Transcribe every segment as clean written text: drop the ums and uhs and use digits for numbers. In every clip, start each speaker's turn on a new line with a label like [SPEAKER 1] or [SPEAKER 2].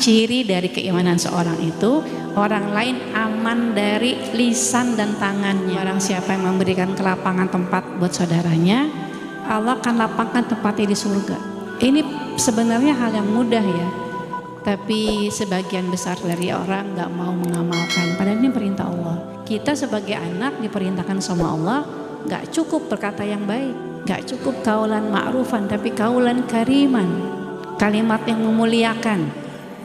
[SPEAKER 1] ciri dari keimanan seorang itu, orang lain aman dari lisan dan tangannya. Barang siapa yang memberikan kelapangan tempat buat saudaranya, Allah akan lapangkan tempatnya di surga. Ini sebenarnya hal yang mudah ya, tapi sebagian besar dari orang gak mau mengamalkan. Padahal ini perintah Allah. Kita sebagai anak diperintahkan sama Allah, gak cukup berkata yang baik, gak cukup kaulan ma'rufan, tapi kaulan kariman, kalimat yang memuliakan,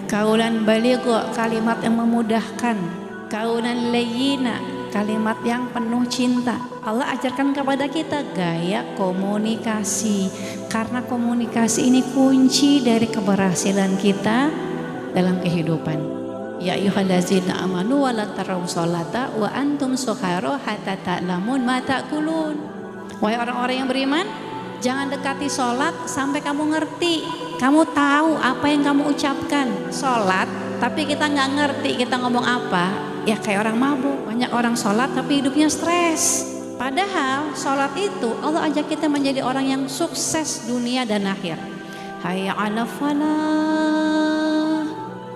[SPEAKER 1] kaulan baligho, kalimat yang memudahkan, kaulan layyina, kalimat yang penuh cinta. Allah ajarkan kepada kita gaya komunikasi, karena komunikasi ini kunci dari keberhasilan kita dalam kehidupan. Ya ayyuhallazina amanu wa la taraw sholata wa antum sukhara hatta ta'lamun ma ta'kulun. Wahai orang-orang yang beriman, jangan dekati sholat sampai kamu ngerti, kamu tahu apa yang kamu ucapkan. Sholat tapi kita nggak ngerti kita ngomong apa, ya kayak orang mabuk. Banyak orang sholat tapi hidupnya stres. Padahal sholat itu Allah ajak kita menjadi orang yang sukses dunia dan akhir. Hayya 'ala falah.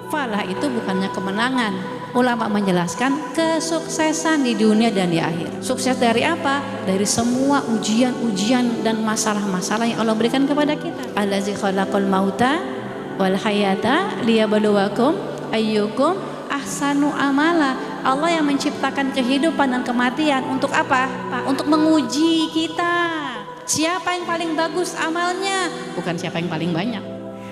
[SPEAKER 1] Falah itu bukannya kemenangan. Ulama menjelaskan kesuksesan di dunia dan di akhir. Sukses dari apa? Dari semua ujian-ujian dan masalah-masalah yang Allah berikan kepada kita. Allazi khalaqal mauta wal hayata liyabluwakum ayyukum ahsanu amala. Allah yang menciptakan kehidupan dan kematian untuk apa? Untuk menguji kita. Siapa yang paling bagus amalnya? Bukan siapa yang paling banyak.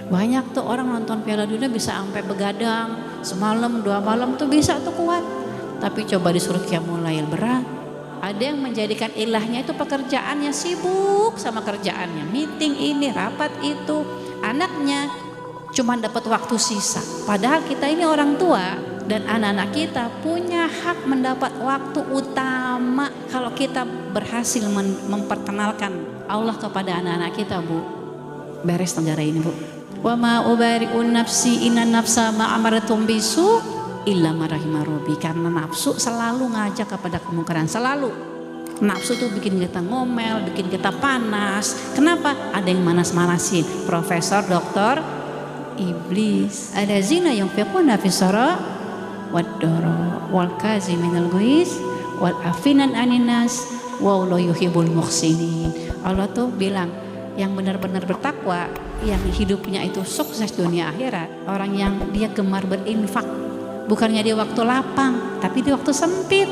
[SPEAKER 1] Banyak tuh orang nonton Piala Dunia bisa sampai begadang semalam 2 malam tuh bisa tuh kuat. Tapi coba disuruh qiyamul lail berat. Ada yang menjadikan ilahnya itu pekerjaannya, sibuk sama kerjaannya, meeting ini, rapat itu. Anaknya cuma dapat waktu sisa. Padahal kita ini orang tua dan anak-anak kita punya hak mendapat waktu utama. Kalau kita berhasil memperkenalkan Allah kepada anak-anak kita, Bu, beres negara ini, Bu. Wa ma ubari'un nafsi inna nafsa ma amaratum bisu illa ma rahima rabbi. Karena nafsu selalu ngajak kepada kemungkaran, selalu. Nafsu tuh bikin kita ngomel, bikin kita panas. Kenapa? Ada yang manas-manasin. Profesor, doktor, iblis. Ada zina yang fiquna fisara wad-dara wal kaziminal ghaiz wal afinan aninas wa la yuhibbul muhsinin. Allah tuh bilang yang benar-benar bertakwa, yang hidupnya itu sukses dunia akhirat, orang yang dia gemar berinfak, bukannya di waktu lapang tapi di waktu sempit,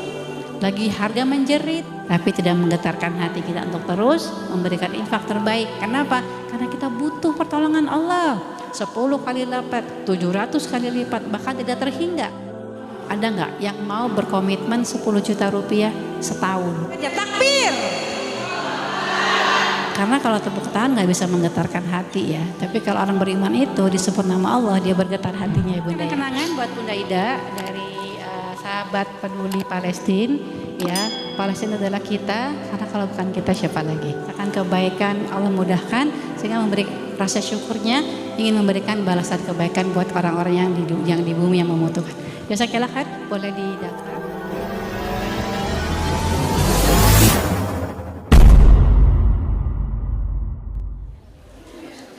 [SPEAKER 1] lagi harga menjerit, tapi tidak menggetarkan hati kita untuk terus memberikan infak terbaik. Kenapa? Karena kita butuh pertolongan Allah. 10 kali lipat, 700 kali lipat, bahkan tidak terhingga. Ada nggak yang mau berkomitmen 10 juta rupiah setahun? Ya takbir! Karena kalau tepuk tangan nggak bisa menggetarkan hati ya. Tapi kalau orang beriman itu disebut nama Allah, dia bergetar hatinya ya Bunda. Kenangan buat Bunda Ida dari sahabat peduli Palestina. Ya, Palestina adalah kita. Karena kalau bukan kita siapa lagi? Akan kebaikan Allah mudahkan sehingga memberi rasa syukurnya, ingin memberikan balasan kebaikan buat orang-orang yang di bumi yang membutuhkan. Jazakallah khair, boleh didaftar.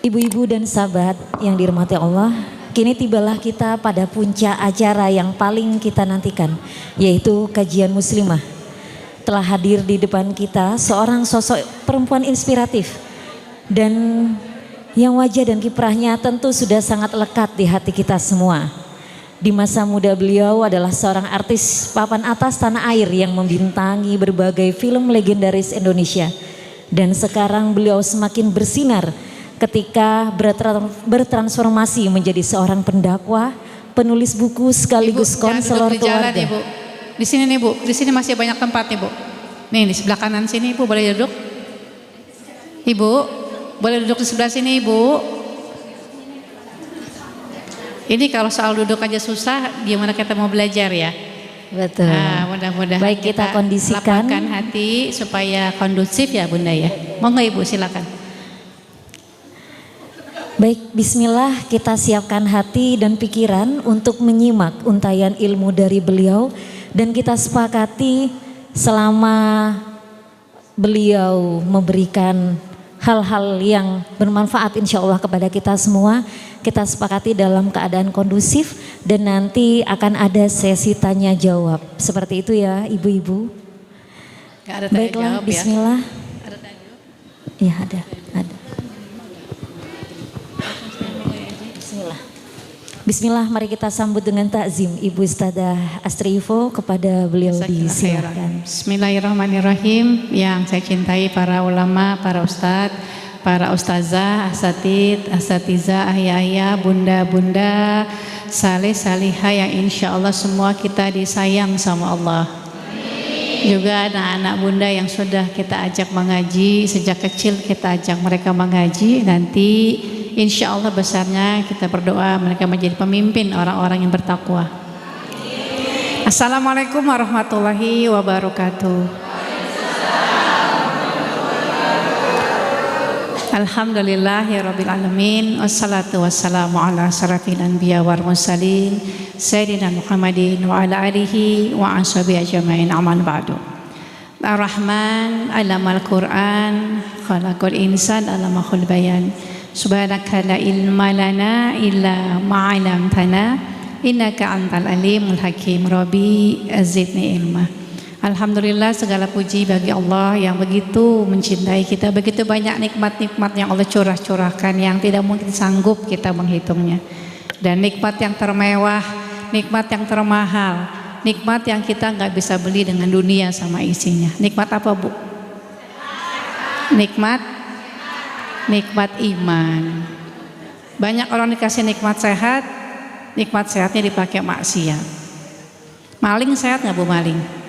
[SPEAKER 2] Ibu-ibu dan sahabat yang dirahmati Allah, kini tibalah kita pada puncak acara yang paling kita nantikan, yaitu kajian muslimah. Telah hadir di depan kita seorang sosok perempuan inspiratif dan yang wajah dan kiprahnya tentu sudah sangat lekat di hati kita semua. Di masa muda beliau adalah seorang artis papan atas tanah air yang membintangi berbagai film legendaris Indonesia. Dan sekarang beliau semakin bersinar ketika bertransformasi menjadi seorang pendakwah, penulis buku sekaligus konselor keluarga. Ibu.
[SPEAKER 1] Di sini nih Bu, di sini masih banyak tempat nih Bu. Nih di sebelah kanan sini Ibu boleh duduk. Ibu, boleh duduk di sebelah sini Ibu. Ini kalau soal duduk aja susah, gimana kita mau belajar ya?
[SPEAKER 2] Betul.
[SPEAKER 1] Nah, mudah-mudahan
[SPEAKER 2] baik kita kondisikan
[SPEAKER 1] lapangkan hati supaya kondusif ya Bunda ya. Monggo Ibu silakan.
[SPEAKER 2] Baik, bismillah, kita siapkan hati dan pikiran untuk menyimak untayan ilmu dari beliau. Dan kita sepakati selama beliau memberikan hal-hal yang bermanfaat insya Allah kepada kita semua. Kita sepakati dalam keadaan kondusif dan nanti akan ada sesi tanya jawab. Seperti itu ya ibu-ibu.
[SPEAKER 1] Gak ada tanya
[SPEAKER 2] Baiklah,
[SPEAKER 1] jawab
[SPEAKER 2] bismillah.
[SPEAKER 1] ya. Ada tanya jawab?
[SPEAKER 2] Ya ada. Bismillah. Bismillah, mari kita sambut dengan takzim Ibu Ustadzah Astri Ivo, kepada beliau disilakan.
[SPEAKER 1] Bismillahirrahmanirrahim. Yang saya cintai para ulama, para ustadz, para ustazah, asatid, asatiza, ayah-ayah, bunda-bunda, salih-salihah yang insya Allah semua kita disayang sama Allah. Juga anak-anak bunda yang sudah kita ajak mengaji, sejak kecil kita ajak mereka mengaji, nanti insya Allah besarnya kita berdoa mereka menjadi pemimpin orang-orang yang bertakwa. Assalamualaikum warahmatullahi wabarakatuh. Alhamdulillahirabbil alamin, wassalatu wassalamu ala asyrafil anbiya wal mursalin sayyidina Muhammadin wa ala alihi wa ashabihi ajmain, aman ba'du. Ar-Rahman 'allamal Qur'an, khalaqal insan 'allamahul bayan. Subhanaka la ilma lana illa ma 'allamtana innaka antal alimul hakim. Rabbi zidni ilma. Alhamdulillah, segala puji bagi Allah yang begitu mencintai kita, begitu banyak nikmat-nikmat yang Allah curahkan yang tidak mungkin sanggup kita menghitungnya. Dan nikmat yang termewah, nikmat yang termahal, nikmat yang kita nggak bisa beli dengan dunia sama isinya. Nikmat apa, Bu? Nikmat iman. Banyak orang dikasih nikmat sehat, nikmat sehatnya dipakai maksiat. Maling sehat nggak, Bu, maling?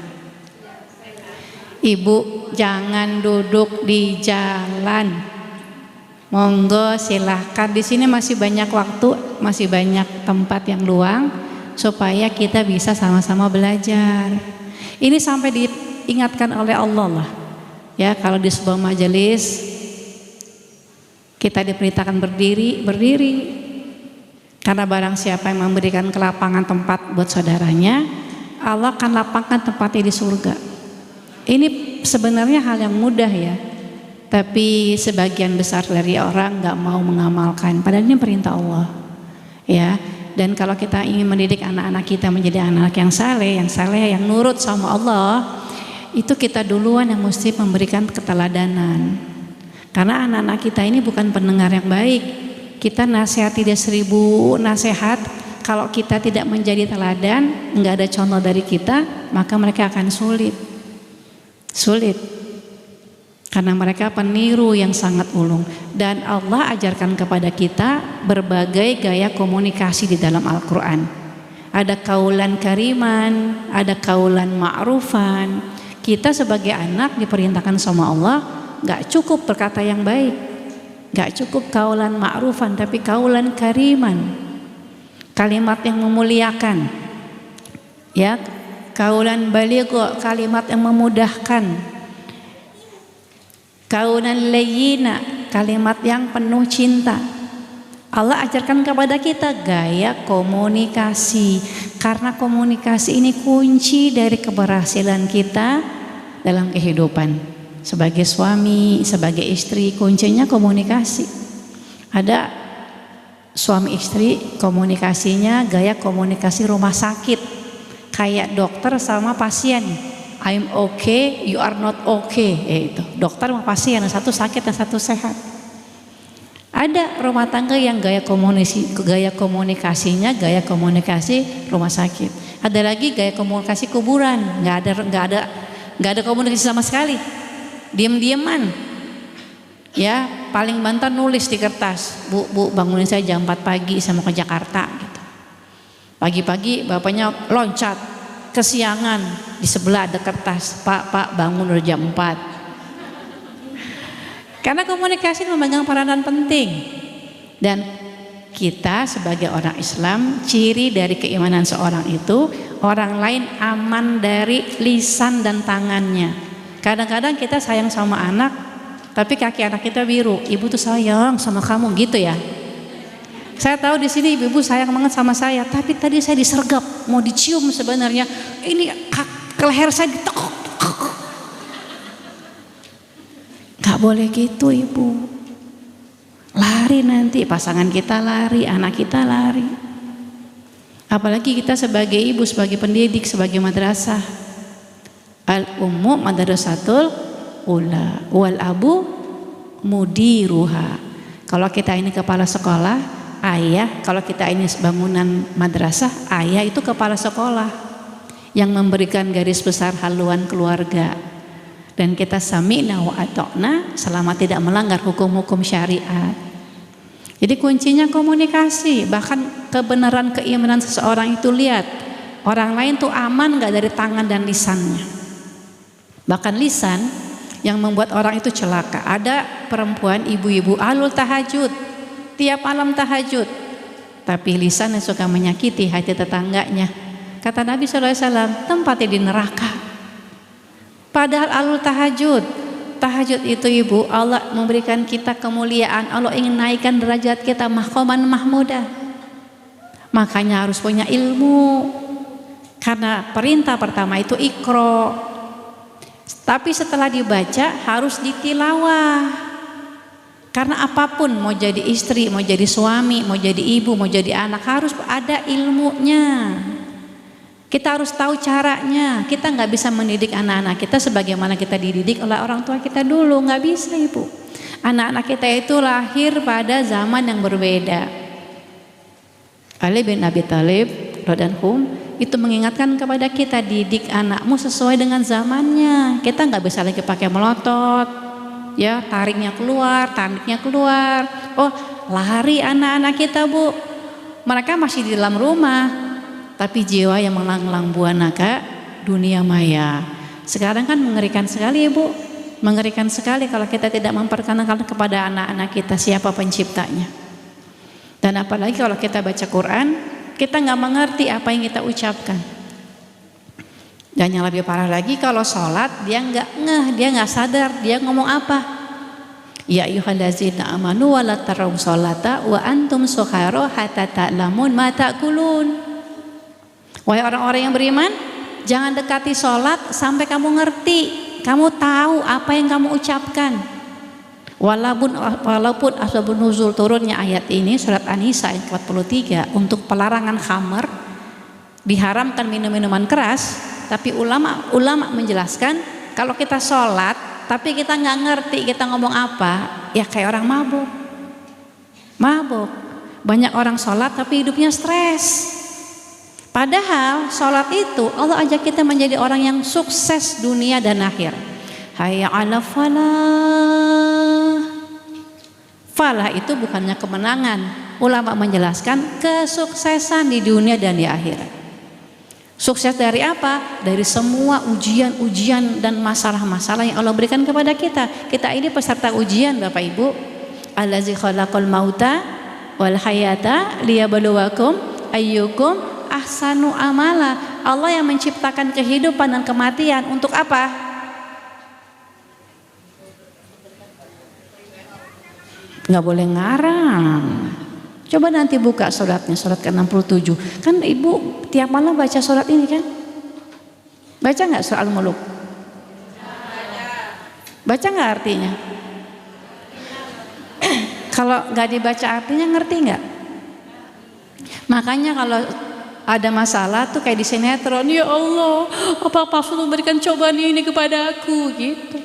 [SPEAKER 1] Ibu jangan duduk di jalan. Monggo silahkan, di sini masih banyak waktu, masih banyak tempat yang luang supaya kita bisa sama-sama belajar. Ini sampai diingatkan oleh Allah lah. Ya, kalau di sebuah majelis kita diperintahkan berdiri. Karena barang siapa yang memberikan kelapangan tempat buat saudaranya, Allah akan lapangkan tempatnya di surga. Ini sebenarnya hal yang mudah ya, tapi sebagian besar dari orang nggak mau mengamalkan. Padahal ini perintah Allah, ya. Dan kalau kita ingin mendidik anak-anak kita menjadi anak yang saleh, yang nurut sama Allah, itu kita duluan yang mesti memberikan keteladanan. Karena anak-anak kita ini bukan pendengar yang baik. Kita nasihati dia 1000 nasihat, kalau kita tidak menjadi teladan, nggak ada contoh dari kita, maka mereka akan sulit. Karena mereka peniru yang sangat ulung. Dan Allah ajarkan kepada kita berbagai gaya komunikasi di dalam Al-Quran. Ada kaulan kariman, ada kaulan ma'rufan. Kita sebagai anak diperintahkan sama Allah, gak cukup berkata yang baik, gak cukup kaulan ma'rufan, tapi kaulan kariman, kalimat yang memuliakan, ya. Kaulan baligha, kalimat yang memudahkan. Kaulan layyina, kalimat yang penuh cinta. Allah ajarkan kepada kita gaya komunikasi, karena komunikasi ini kunci dari keberhasilan kita dalam kehidupan. Sebagai suami, sebagai istri, kuncinya komunikasi. Ada suami istri komunikasinya gaya komunikasi rumah sakit. Kayak dokter sama pasien, I'm okay, you are not okay. Itu dokter sama pasien, yang satu sakit, yang satu sehat. Ada rumah tangga yang gaya komunikasinya gaya komunikasi rumah sakit. Ada lagi gaya komunikasi kuburan, nggak ada komunikasi sama sekali, diam-diaman. Ya, paling banter nulis di kertas, bu bangunin saya jam 4 pagi, saya mau ke Jakarta. Gitu. Pagi-pagi bapaknya loncat, kesiangan, di sebelah ada kertas, Pak bangun udah jam 4. Karena komunikasi memegang peranan penting. Dan kita sebagai orang Islam, ciri dari keimanan seorang itu, orang lain aman dari lisan dan tangannya. Kadang-kadang kita sayang sama anak, tapi kaki anak kita biru, ibu tuh sayang sama kamu gitu ya. Saya tahu di sini ibu-ibu sayang banget sama saya, tapi tadi saya disergap, mau dicium sebenarnya. Ini ke leher saya ditekuk. Gak Nggak boleh gitu ibu. Lari nanti, pasangan kita lari, anak kita lari. Apalagi kita sebagai ibu, sebagai pendidik, sebagai madrasah. Al-ummu madrasatul ula wal abu mudiruha. Kalau kita ini kepala sekolah, ayah, kalau kita ini bangunan madrasah, ayah itu kepala sekolah yang memberikan garis besar haluan keluarga. Dan kita sami'na wa ata'na selama tidak melanggar hukum-hukum syariat. Jadi kuncinya komunikasi. Bahkan kebenaran keimanan seseorang itu, lihat orang lain tuh aman gak dari tangan dan lisannya. Bahkan lisan yang membuat orang itu celaka. Ada perempuan ibu-ibu alul tahajud, tiap malam tahajud, tapi lisan yang suka menyakiti hati tetangganya. Kata Nabi SAW, tempatnya di neraka. Padahal alul tahajud, tahajud itu ibu, Allah memberikan kita kemuliaan. Allah ingin naikkan derajat kita mahkoman mahmudah. Makanya harus punya ilmu. Karena perintah pertama itu iqra. Tapi setelah dibaca harus ditilawah. Karena apapun, mau jadi istri, mau jadi suami, mau jadi ibu, mau jadi anak, harus ada ilmunya. Kita harus tahu caranya. Kita nggak bisa mendidik anak-anak kita sebagaimana kita dididik oleh orang tua kita dulu. Nggak bisa ibu. Anak-anak kita itu lahir pada zaman yang berbeda. Ali bin Abi Thalib radhiyallahu itu mengingatkan kepada kita, didik anakmu sesuai dengan zamannya. Kita nggak bisa lagi pakai melotot, ya tariknya keluar, tariknya keluar. Oh lari anak-anak kita bu. Mereka masih di dalam rumah. Tapi jiwa yang melanglang buana ke dunia maya. Sekarang kan mengerikan sekali ibu, mengerikan sekali kalau kita tidak memperkenalkan kepada anak-anak kita siapa penciptanya. Dan apalagi kalau kita baca Quran, kita nggak mengerti apa yang kita ucapkan. Dan yang lebih parah lagi kalau sholat dia nggak ngeh, dia nggak sadar dia ngomong apa. Ya ayyuhallazina amanu wala tarum sholata wa antum sukhara hatta ta'lamun ma ta'kulun. Wahai orang-orang yang beriman, jangan dekati sholat sampai kamu ngerti, kamu tahu apa yang kamu ucapkan. Walaupun asbabun nuzul turunnya ayat ini surat An-Nisa ayat 43 untuk pelarangan khamr, diharamkan minum-minuman keras, tapi ulama menjelaskan kalau kita sholat tapi kita nggak ngerti kita ngomong apa, ya kayak orang mabuk. Mabuk. Banyak orang sholat tapi hidupnya stres. Padahal sholat itu Allah ajak kita menjadi orang yang sukses dunia dan akhir. Hayya 'ala falah. Falah itu bukannya kemenangan. Ulama menjelaskan kesuksesan di dunia dan di akhirat. Sukses dari apa? Dari semua ujian-ujian dan masalah-masalah yang Allah berikan kepada kita. Kita ini peserta ujian Bapak Ibu. Allazi khalaqal mauta wal hayata liyabluwakum ayyukum ahsanu amala. Allah yang menciptakan kehidupan dan kematian untuk apa? Nggak boleh ngarang. Coba nanti buka suratnya, surat ke-67. Kan ibu tiap malam baca surat ini kan? Baca nggak surat Al-Muluk? Baca nggak artinya? Kalau nggak dibaca artinya ngerti nggak? Makanya kalau ada masalah tuh kayak di sinetron, ya Allah, apa sudah memberikan cobaan ini kepada aku gitu.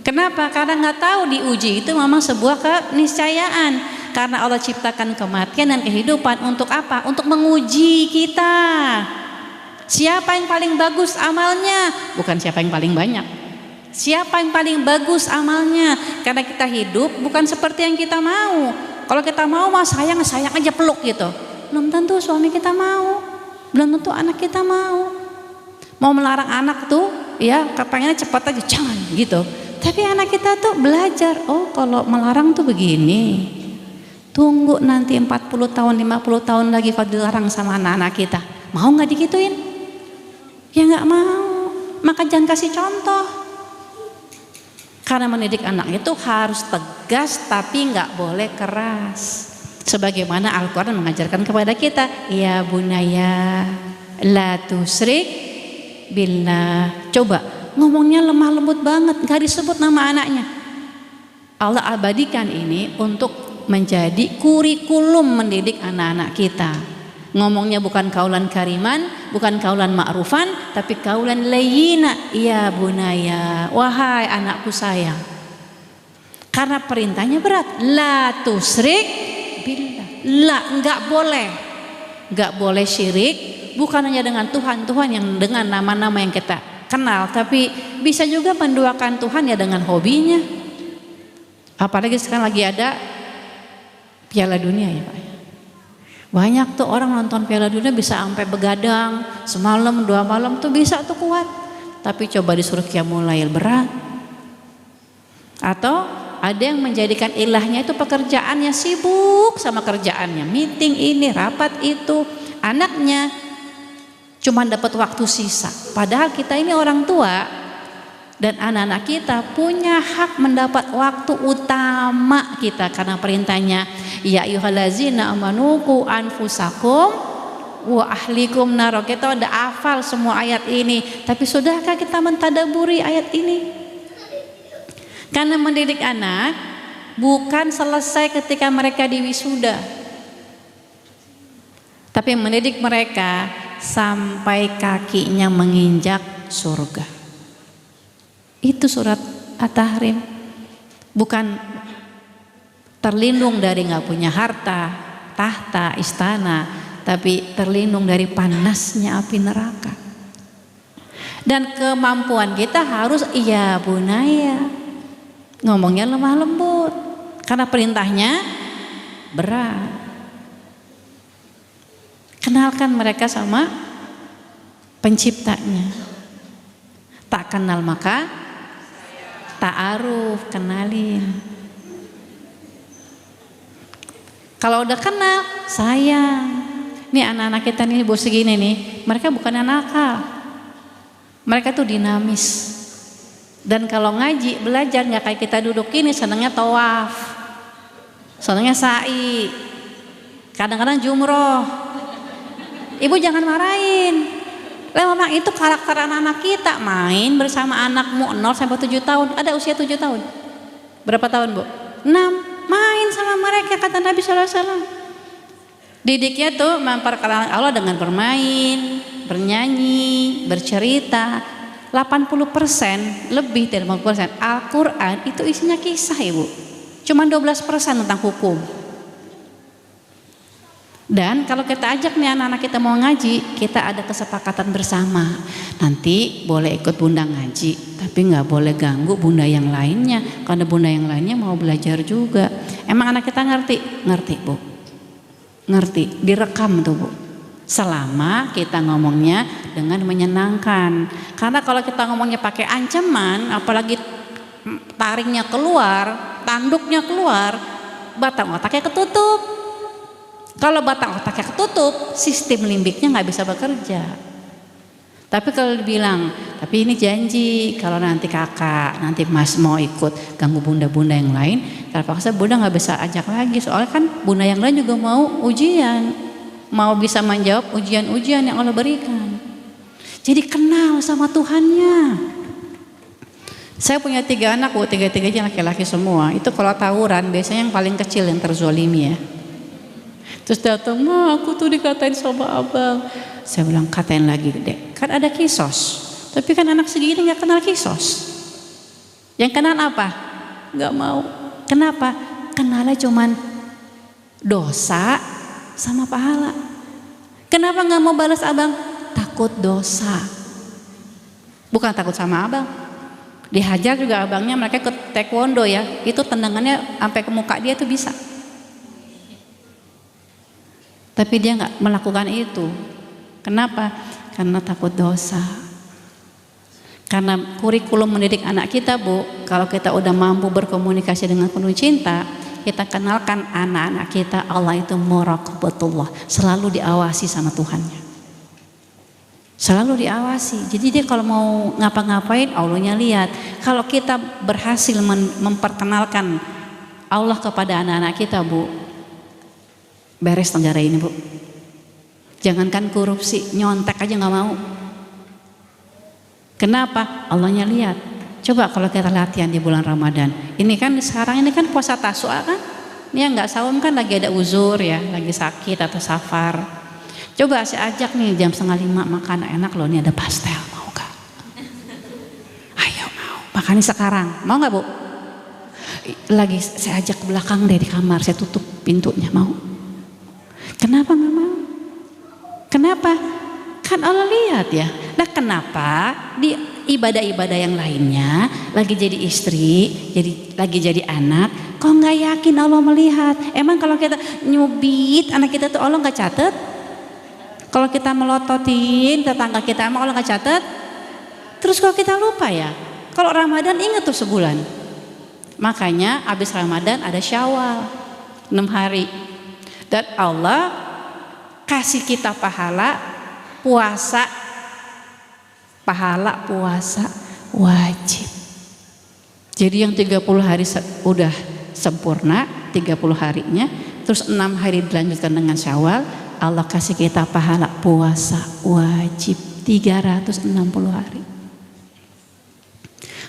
[SPEAKER 1] Kenapa? Karena nggak tahu diuji itu memang sebuah keniscayaan. Karena Allah ciptakan kematian dan kehidupan untuk apa? Untuk menguji kita. Siapa yang paling bagus amalnya? Bukan siapa yang paling banyak. Siapa yang paling bagus amalnya? Karena kita hidup bukan seperti yang kita mau. Kalau kita mau mah sayang aja peluk gitu. Belum tentu suami kita mau, belum tentu anak kita mau. Mau melarang anak tuh, ya kepengennya cepat aja, jangan gitu. Tapi anak kita tuh belajar, oh kalau melarang tuh begini. Tunggu nanti 40 tahun, 50 tahun lagi kalau dilarang sama anak-anak kita. Mau nggak digituin? Ya nggak mau. Maka jangan kasih contoh. Karena mendidik anak itu harus tegas tapi nggak boleh keras. Sebagaimana Al-Quran mengajarkan kepada kita, ya bunaya la tusrik billah. Coba ngomongnya lemah lembut banget, nggak disebut nama anaknya. Allah abadikan ini untuk menjadi kurikulum mendidik anak-anak kita. Ngomongnya bukan kaulan kariman, bukan kaulan ma'rufan, tapi kaulan layyina. Ya bunaya, wahai anakku sayang. Karena perintahnya berat, la tusrik billah. La, enggak boleh syirik, bukan hanya dengan Tuhan yang dengan nama-nama yang kita kenal, tapi bisa juga menduakan Tuhan ya dengan hobinya. Apalagi sekarang lagi ada Piala Dunia ya Pak. Banyak tuh orang nonton Piala Dunia bisa sampai begadang semalam 2 malam tuh bisa tuh kuat. Tapi coba disuruh qiyamul lail berat. Atau ada yang menjadikan ilahnya itu pekerjaannya, sibuk sama kerjaannya, meeting ini, rapat itu. Anaknya cuma dapat waktu sisa. Padahal kita ini orang tua dan anak-anak kita punya hak mendapat waktu utama kita, karena perintahnya ya ayyuhallazina amanu qu anfusakum wa ahlikum nar. Kita udah hafal semua ayat ini, tapi sudahkah kita mentadaburi ayat ini? Karena mendidik anak bukan selesai ketika mereka diwisuda, tapi mendidik mereka sampai kakinya menginjak surga. Itu surat At-Tahrim. Bukan terlindung dari nggak punya harta, tahta, istana, tapi terlindung dari panasnya api neraka. Dan kemampuan kita harus iya bunaya, ngomongnya lemah lembut, karena perintahnya berat. Kenalkan mereka sama penciptanya. Tak kenal maka ta'aruf, kenalin. Kalau udah kenal, sayang. Nih anak-anak kita nih bos segini nih, mereka bukan anak nakal. Mereka tuh dinamis. Dan kalau ngaji, belajar nggak kayak kita duduk ini, senangnya tawaf, senangnya sa'i, kadang-kadang jumroh. Ibu jangan marahin. Memang itu karakter anak-anak kita, main bersama anakmu 0 sampai 7 tahun, ada usia 7 tahun. Berapa tahun Bu? 6, main sama mereka, kata Nabi SAW. Didiknya tuh memperkenalkan Allah dengan bermain, bernyanyi, bercerita. 80% lebih dari 80% Al-Quran itu isinya kisah Ibu. Cuma 12% tentang hukum. Dan kalau kita ajak nih anak-anak kita mau ngaji, kita ada kesepakatan bersama. Nanti boleh ikut bunda ngaji, tapi nggak boleh ganggu bunda yang lainnya, karena bunda yang lainnya mau belajar juga. Emang anak kita ngerti? Ngerti Bu. Ngerti, direkam tuh Bu. Selama kita ngomongnya dengan menyenangkan. Karena kalau kita ngomongnya pakai ancaman, apalagi taringnya keluar, tanduknya keluar, batang otaknya ketutup. Kalau batang otaknya ketutup, sistem limbiknya nggak bisa bekerja. Tapi kalau dibilang, tapi ini janji kalau nanti kakak, nanti mas mau ikut ganggu bunda-bunda yang lain, terpaksa bunda nggak bisa ajak lagi. Soalnya kan bunda yang lain juga mau ujian, mau bisa menjawab ujian-ujian yang Allah berikan. Jadi kenal sama Tuhannya. Saya punya 3 anak, 3-3-nya laki-laki semua. Itu kalau tawuran biasanya yang paling kecil yang terzolimi ya. Terus datang, ma aku tuh dikatain sama abang. Saya bilang katain lagi Dek, kan ada kisos. Tapi kan anak segini gak kenal kisos. Yang kenal apa? Gak mau. Kenapa? Kenalnya cuman dosa sama pahala. Kenapa gak mau balas abang? Takut dosa. Bukan takut sama abang. Dihajar juga abangnya, mereka ikut taekwondo ya. Itu tendangannya sampai ke muka dia tuh bisa. Tapi dia nggak melakukan itu. Kenapa? Karena takut dosa. Karena kurikulum mendidik anak kita Bu, kalau kita udah mampu berkomunikasi dengan penuh cinta, kita kenalkan anak-anak kita Allah itu muraqabatullah, selalu diawasi sama Tuhannya. Selalu diawasi. Jadi dia kalau mau ngapa-ngapain Allahnya lihat. Kalau kita berhasil memperkenalkan Allah kepada anak-anak kita Bu, beres negara ini Bu. Jangankan korupsi, nyontek aja nggak mau. Kenapa? Allahnya lihat. Coba kalau kita latihan di bulan Ramadan. Ini kan sekarang ini kan puasa Tasua kan? Ini yang nggak saum kan lagi ada uzur ya, lagi sakit atau safar. Coba saya ajak nih jam 4:30 makan enak loh, ini ada pastel, mau gak? Ayo mau, makan sekarang, mau nggak Bu? Lagi saya ajak ke belakang deh di kamar, saya tutup pintunya, mau? Kenapa nggak mau? Kenapa? Kan Allah lihat ya. Nah kenapa di ibadah-ibadah yang lainnya lagi jadi istri, lagi jadi anak, kok nggak yakin Allah melihat? Emang kalau kita nyubit anak kita tuh Allah nggak catat? Kalau kita melototin tetangga kita, emang Allah nggak catat? Terus kalau kita lupa ya? Kalau Ramadan ingat tuh sebulan. Makanya habis Ramadan ada Syawal 6 hari. Dan Allah kasih kita pahala puasa wajib. Jadi yang 30 hari udah sempurna 30 harinya, terus 6 hari dilanjutkan dengan Syawal, Allah kasih kita pahala puasa wajib 360 hari.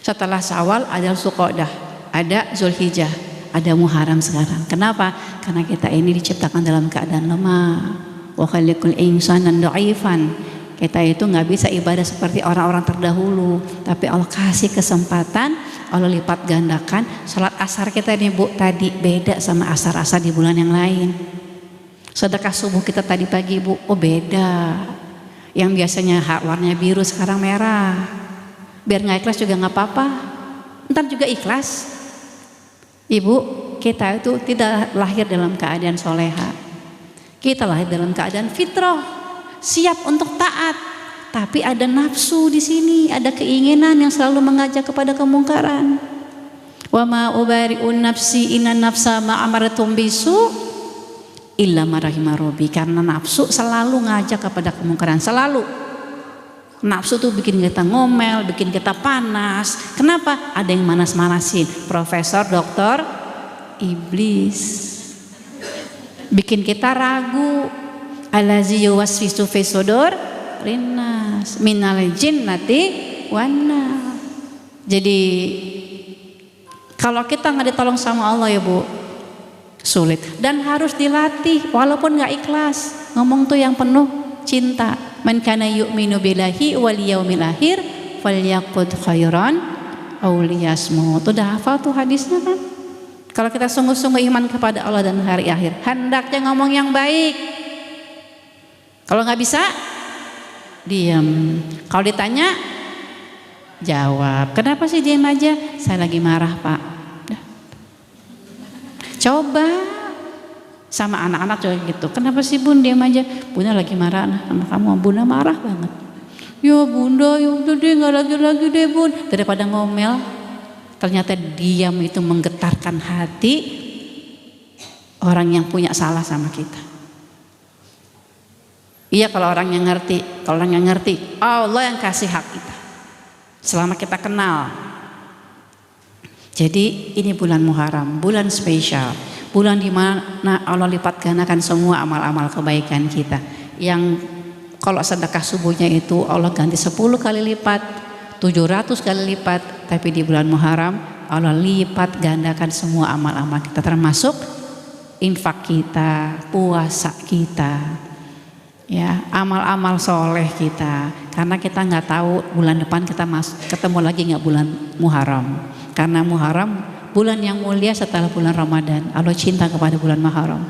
[SPEAKER 1] Setelah Syawal ada Zulqa'dah, ada Zulhijjah, ada Muharram sekarang. Kenapa? Karena kita ini diciptakan dalam keadaan lemah. Wa khaliqul insanan dhaifan. Kita itu nggak bisa ibadah seperti orang-orang terdahulu, tapi Allah kasih kesempatan, Allah lipat gandakan. Salat asar kita nih Bu tadi beda sama asar-asar di bulan yang lain. Sedekah subuh kita tadi pagi Bu, oh beda. Yang biasanya warnanya biru sekarang merah. Biar nggak ikhlas juga nggak apa-apa. Ntar juga ikhlas. Ibu, kita itu tidak lahir dalam keadaan soleha. Kita lahir dalam keadaan fitrah, siap untuk taat, tapi ada nafsu di sini, ada keinginan yang selalu mengajak kepada kemungkaran. Wa ma ubari'un nafsi inna nafsa ma amaratum bisu illa ma rahima rabbi. Karena nafsu selalu ngajak kepada kemungkaran, selalu. Nafsu tuh bikin kita ngomel, bikin kita panas. Kenapa? Ada yang manas-manasin. Profesor, dokter, iblis. Bikin kita ragu. Allazi yuwaswisu fi sudur linnas minal jinnati wan. Jadi kalau kita nggak ditolong sama Allah ya Bu, sulit dan harus dilatih walaupun nggak ikhlas. Ngomong tuh yang penuh cinta. Man kana yu'minu billahi wal yaumil akhir falyaqud khairan aw liyasmut. Udah hafal tuh hadisnya kan? Kalau kita sungguh-sungguh iman kepada Allah dan hari akhir, hendaknya ngomong yang baik. Kalau nggak bisa, diam. Kalau ditanya, jawab. Kenapa sih diam aja? Saya lagi marah Pak. Coba sama anak-anak juga gitu. Kenapa sih Bun diam aja? Bunda lagi marah sama kamu. Bunda marah banget. Ya Bunda, ya udah deh nggak lagi deh Bun. Daripada ngomel. Ternyata diam itu menggetarkan hati orang yang punya salah sama kita. Iya kalau orang yang ngerti, kalau orang yang ngerti, Allah yang kasih hak kita. Selama kita kenal. Jadi ini bulan Muharram, bulan spesial, bulan di mana Allah lipat gandakan semua amal-amal kebaikan kita. Yang kalau sedekah subuhnya itu Allah ganti 10 kali lipat, 700 kali lipat, tapi di bulan Muharram Allah lipat gandakan semua amal-amal kita, termasuk infak kita, puasa kita, ya amal-amal soleh kita. Karena kita nggak tahu bulan depan kita ketemu lagi nggak bulan Muharram. Karena Muharram bulan yang mulia setelah bulan Ramadan. Allah cinta kepada bulan Muharram.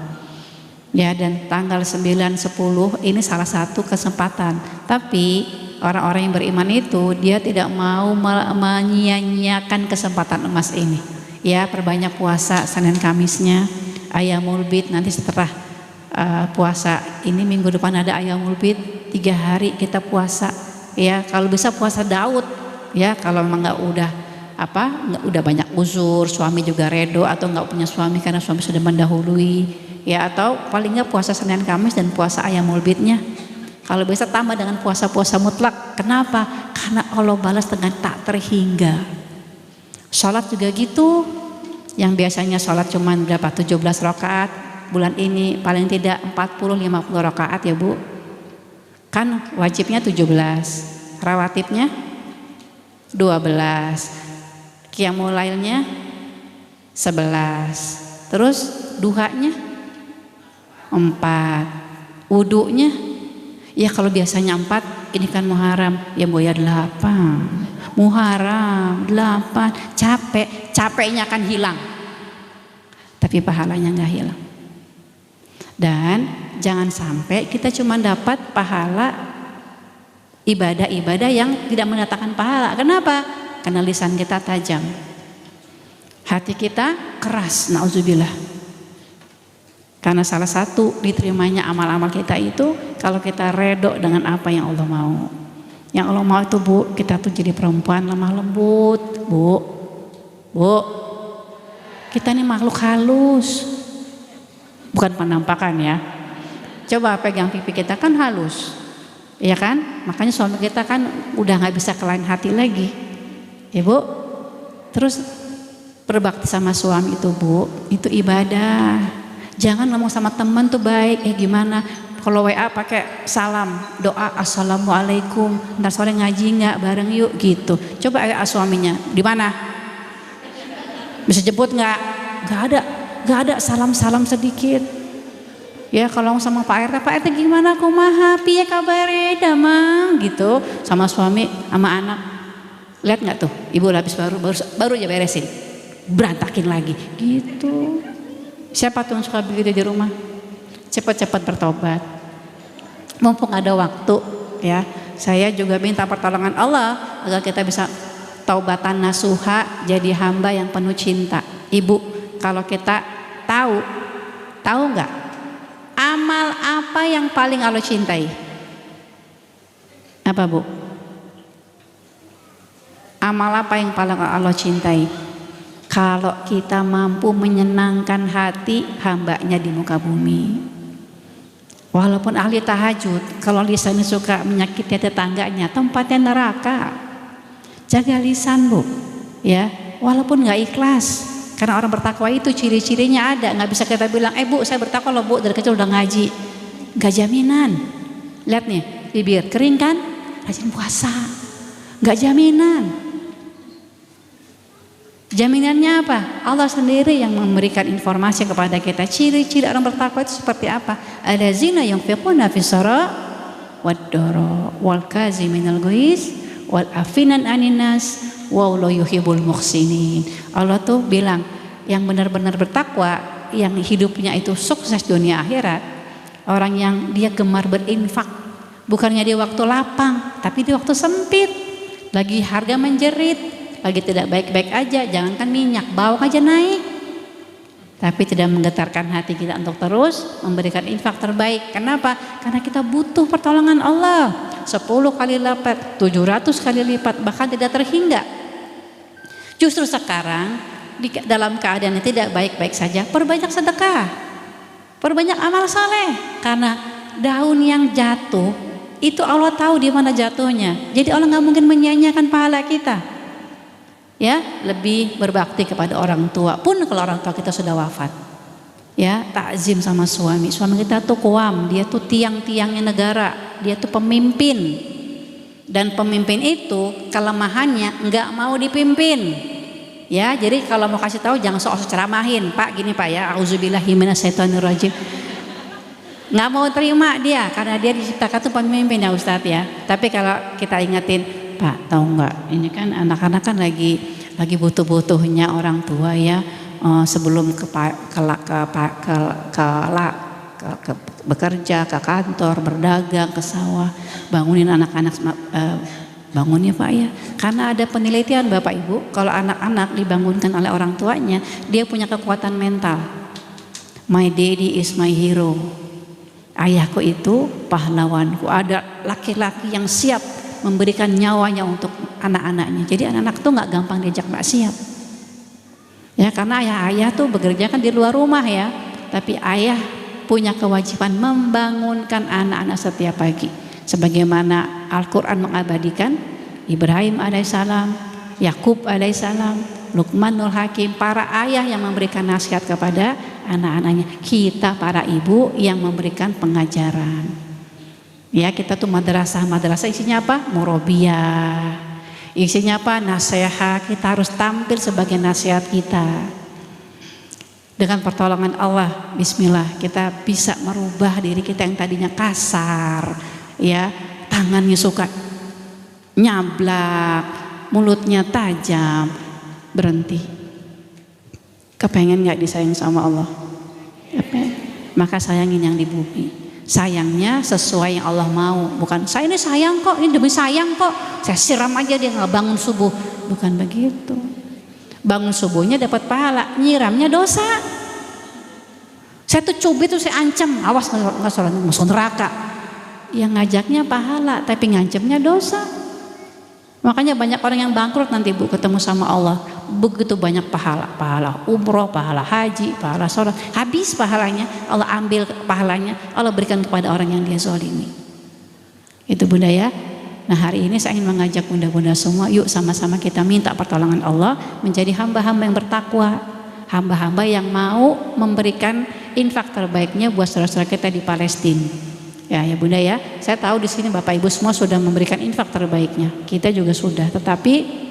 [SPEAKER 1] Ya, dan tanggal 9, 10 ini salah satu kesempatan. Tapi orang-orang yang beriman itu dia tidak mau menyia-nyiakan kesempatan emas ini. Ya, perbanyak puasa Senin Kamisnya, Ayyamul Bid. Nanti setelah puasa ini minggu depan ada Ayyamul Bid, 3 hari kita puasa. Ya, kalau bisa puasa Daud. Ya, kalau memang nggak udah banyak uzur, suami juga redo atau nggak punya suami karena suami sudah mendahului. Ya, atau paling nggak puasa Senin Kamis dan puasa Ayyamul Bidnya. Kalau bisa tambah dengan puasa-puasa mutlak. Kenapa? Karena Allah balas dengan tak terhingga. Sholat juga gitu. Yang biasanya sholat cuma berapa? 17 rakaat. Bulan ini paling tidak 40-50 rakaat ya Bu. Kan wajibnya 17, rawatibnya 12. Qiyamul lailnya 11. Terus duhanya 4. Wudunya ya kalau biasanya 4, ini kan Muharram ya Bu ya 8. Muharram 8. Capeknya akan hilang. Tapi pahalanya enggak hilang. Dan jangan sampai kita cuma dapat pahala ibadah-ibadah yang tidak mendatangkan pahala. Kenapa? Karena lisan kita tajam, hati kita keras, na'udzubillah. Karena salah satu diterimanya amal-amal kita itu kalau kita redo dengan apa yang Allah mau. Yang Allah mau itu Bu, kita tuh jadi perempuan lemah lembut, Bu. Kita ini makhluk halus, bukan penampakan ya. Coba pegang pipi kita kan halus, ya kan? Makanya suami kita kan udah nggak bisa ke lain hati lagi. Ya Bu, terus berbakti sama suami itu Bu, itu ibadah. Jangan ngomong sama teman tuh baik, gimana? Kalau WA pakai salam, doa assalamualaikum, ntar sore ngaji nggak bareng yuk gitu. Coba suaminya, di mana? Bisa jemput nggak? Nggak ada salam sedikit. Ya kalau sama Pak RT gimana? Kumaha? Piye kabare damang gitu. Sama suami, sama anak. Lihat nggak tuh, ibu habis baru aja beresin, berantakin lagi, gitu. Siapa tuh yang suka begitu di rumah? Cepat-cepat bertobat. Mumpung ada waktu, ya. Saya juga minta pertolongan Allah agar kita bisa taubatan nasuha, jadi hamba yang penuh cinta. Ibu, kalau kita tahu nggak? Amal apa yang paling Allah cintai? Apa Bu? Amal apa yang paling Allah cintai? Kalau kita mampu menyenangkan hati hambanya di muka bumi. Walaupun ahli tahajud, kalau lisannya suka menyakiti tetangganya, tempatnya neraka. Jaga lisan Bu, ya. Walaupun nggak ikhlas, karena orang bertakwa itu ciri-cirinya ada. Nggak bisa kita bilang, Bu saya bertakwa loh Bu, dari kecil udah ngaji. Nggak jaminan. Lihat nih, bibir kering kan? Rajin puasa. Nggak jaminan. Jaminannya apa? Allah sendiri yang memberikan informasi kepada kita. Ciri-ciri orang bertakwa itu seperti apa? Allazina yunfiquna fis-saraa wad-dara wal kaziminal ghaiz wal afinan 'anil nas wallahu yuhibbul muhsinin. Allah tuh bilang yang benar-benar bertakwa, yang hidupnya itu sukses dunia akhirat, orang yang dia gemar berinfak, bukannya di waktu lapang, tapi di waktu sempit, lagi harga menjerit, lagi tidak baik-baik aja, jangankan minyak, bawang aja naik, tapi tidak menggetarkan hati kita untuk terus memberikan infak terbaik. Kenapa? Karena kita butuh pertolongan Allah. 10 kali lipat, 700 kali lipat, bahkan tidak terhingga. Justru sekarang dalam keadaan yang tidak baik-baik saja, perbanyak sedekah, perbanyak amal saleh. Karena daun yang jatuh itu Allah tahu di mana jatuhnya. Jadi Allah nggak mungkin menyia-nyiakan pahala kita. Ya, lebih berbakti kepada orang tua pun kalau orang tua kita sudah wafat. Ya, takzim sama suami. Suami kita tuh kuam, dia tuh tiang-tiangnya negara, dia tuh pemimpin. Dan pemimpin itu kelemahannya nggak mau dipimpin. Ya, jadi kalau mau kasih tahu jangan sok-sok ceramahin, Pak gini Pak ya, auzubillahi minasyaitonirrajim. Nggak mau terima dia karena dia diciptakan tuh pemimpin ya Ustadz ya. Tapi kalau kita ingetin, Pak tahu nggak, ini kan anak-anak kan lagi butuh-butuhnya orang tua ya, sebelum bekerja ke kantor, berdagang ke sawah, bangunin anak-anak, bangun ya Pak ya. Karena ada penelitian Bapak Ibu, kalau anak-anak dibangunkan oleh orang tuanya, dia punya kekuatan mental. My daddy is my hero. Ayahku itu pahlawanku. Ada laki-laki yang siap memberikan nyawanya untuk anak-anaknya. Jadi anak-anak tuh nggak gampang diajak maksiat. Ya, karena ayah-ayah tuh bekerja kan di luar rumah ya. Tapi ayah punya kewajiban membangunkan anak-anak setiap pagi. Sebagaimana Al-Quran mengabadikan Ibrahim alaihissalam, Yakub alaihissalam, Luqmanul Hakim, para ayah yang memberikan nasihat kepada anak-anaknya. Kita para ibu yang memberikan pengajaran. Ya, kita tuh madrasah isinya apa? Murabiyah. Isinya apa? Nasihat. Kita harus tampil sebagai nasihat kita. Dengan pertolongan Allah, bismillah, kita bisa merubah diri kita yang tadinya kasar, ya, tangannya suka nyablak, mulutnya tajam, berhenti. Kepengen gak disayang sama Allah? Maka sayangin yang di bumi. Sayangnya sesuai yang Allah mau, bukan saya ini sayang kok, ini demi sayang kok, saya siram aja dia nggak bangun subuh. Bukan begitu. Bangun subuhnya dapat pahala, nyiramnya dosa. Saya tuh cubit tuh saya ancam, awas nggak sholat masuk neraka. Yang ngajaknya pahala, tapi ngancamnya dosa. Makanya banyak orang yang bangkrut nanti Bu ketemu sama Allah. Begitu banyak pahala umroh, pahala haji, pahala sholat, habis pahalanya, Allah ambil pahalanya, Allah berikan kepada orang yang dia zalimi. Itu Bunda ya. Nah hari ini saya ingin mengajak bunda-bunda semua, yuk sama-sama kita minta pertolongan Allah menjadi hamba-hamba yang bertakwa, hamba-hamba yang mau memberikan infak terbaiknya buat saudara-saudara kita di Palestina. Ya Bunda ya, saya tahu di sini Bapak Ibu semua sudah memberikan infak terbaiknya, kita juga sudah. Tetapi